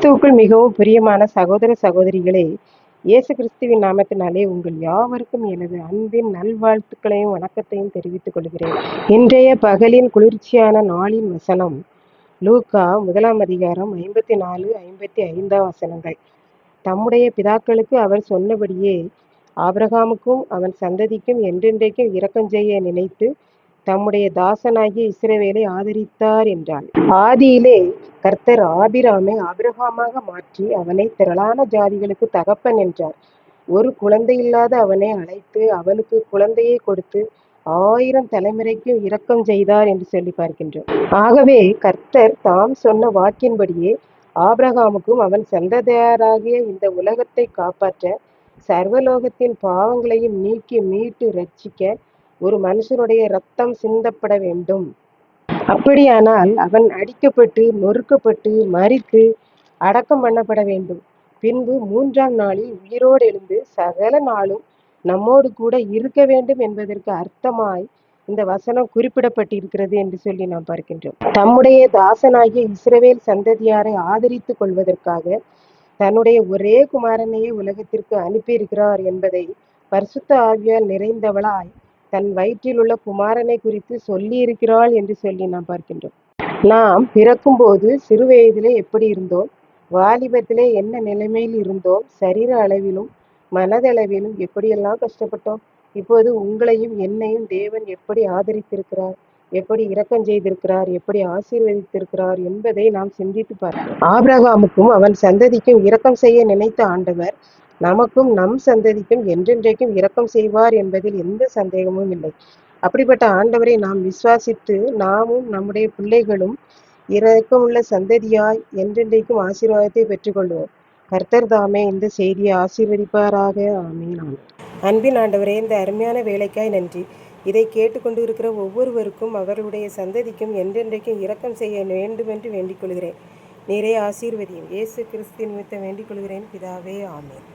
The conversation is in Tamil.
கிறிஸ்துவுக்குள் மிகவும் பிரியமான சகோதர சகோதரிகளே, இயேசு கிறிஸ்துவின் நாமத்தினாலே உங்கள் யாவருக்கும் எனது அன்பின் நல்வாழ்த்துக்களையும் வணக்கத்தையும் தெரிவித்துக் கொள்கிறேன். இன்றைய பகலின் குளிர்ச்சியான நாளின் வசனம் லூக்கா 1 அதிகாரம் 54, 55 வசனங்கள். தம்முடைய பிதாக்களுக்கு அவர் சொன்னபடியே ஆபிரகாமுக்கும் அவன் சந்ததிக்கும் என்றென்றைக்கும் இரக்கஞ்செய்ய நினைத்து தம்முடைய தாசனாகிய இஸ்ரவேலை ஆதரித்தார் என்றாள். ஆதியிலே கர்த்தர் ஆபிராமை ஆபிரகாமாக மாற்றி அவனை திரளான ஜாதிகளுக்கு தகப்பன் என்றார். ஒரு குழந்தையில்லாத அவனை அழைத்து அவனுக்கு குழந்தையை கொடுத்து 1000 தலைமுறைக்கு இரக்கம் செய்தார் என்று சொல்லி பார்க்கின்றோம். ஆகவே கர்த்தர் தாம் சொன்ன வாக்கின்படியே ஆபிரகாமுக்கும் அவன் சந்ததியாராகிய இந்த உலகத்தை காப்பாற்ற சர்வலோகத்தின் பாவங்களையும் நீக்கி மீட்டு ரட்சிக்க ஒரு மனுஷனுடைய இரத்தம் சிந்தப்பட வேண்டும். அப்படியானால் அவன் அடிக்கப்பட்டு நொறுக்கப்பட்டு மரித்து அடக்கம் பண்ணப்பட வேண்டும். பின்பு 3ஆம் நாளில் உயிரோடு எழுந்து சகல நாளும் நம்மோடு கூட இருக்க வேண்டும் என்பதற்கு அர்த்தமாய் இந்த வசனம் குறிப்பிடப்பட்டிருக்கிறது என்று சொல்லி நாம் பார்க்கின்றோம். தம்முடைய தாசனாகிய இஸ்ரவேல் சந்ததியாரை ஆதரித்துக் கொள்வதற்காக தன்னுடைய ஒரே குமாரனையே உலகத்திற்கு அனுப்பியிருக்கிறார் என்பதை பரிசுத்த ஆவியால் நிறைந்தவளாய் தன் வயிற்றில் உள்ள குமாரனை குறித்து சொல்லியிருக்கிறாள் என்று சொல்லி நாம் பார்க்கின்றோம். நாம் பிறக்கும்போது சிறு வயதிலே எப்படி இருந்தோம், வாலிபத்திலே என்ன நிலைமையில் இருந்தோம், சரீர அளவிலும் மனதளவிலும் எப்படியெல்லாம் கஷ்டப்பட்டோம். இப்போது உங்களையும் என்னையும் தேவன் எப்படி ஆதரித்திருக்கிறார், எப்படி இரக்கம் செய்திருக்கிறார், எப்படி ஆசீர்வதித்திருக்கிறார் என்பதை நாம் சிந்தித்து பார்க்கிறோம். ஆபிரகாமுக்கும் அவன் சந்ததிக்கும் இரக்கம் செய்ய நினைத்த ஆண்டவர் நமக்கும் நம் சந்ததிக்கும் என்றென்றைக்கும் இரக்கம் செய்வார் என்பதில் எந்த சந்தேகமும் இல்லை. அப்படிப்பட்ட ஆண்டவரை நாம் விசுவாசித்து நாமும் நம்முடைய பிள்ளைகளும் இரக்கமுள்ள சந்ததியாய் என்றென்றைக்கும் ஆசீர்வாதத்தை பெற்றுக்கொள்வோம். கர்த்தர் தாமே இந்த செய்தியை ஆசீர்வதிப்பாராக. ஆமீன். அன்பின் ஆண்டவரே, இந்த அருமையான வேலைக்காய் நன்றி. இதை கேட்டுக்கொண்டு இருக்கிற ஒவ்வொருவருக்கும் அவர்களுடைய சந்ததிக்கும் என்றென்றைக்கும் இரக்கம் செய்ய வேண்டும் என்று வேண்டிக் கொள்கிறேன். நீரே ஆசீர்வதியும். இயேசு கிறிஸ்துவின் நிமித்தம் வேண்டிக் கொள்கிறேன் பிதாவே. ஆமீன்.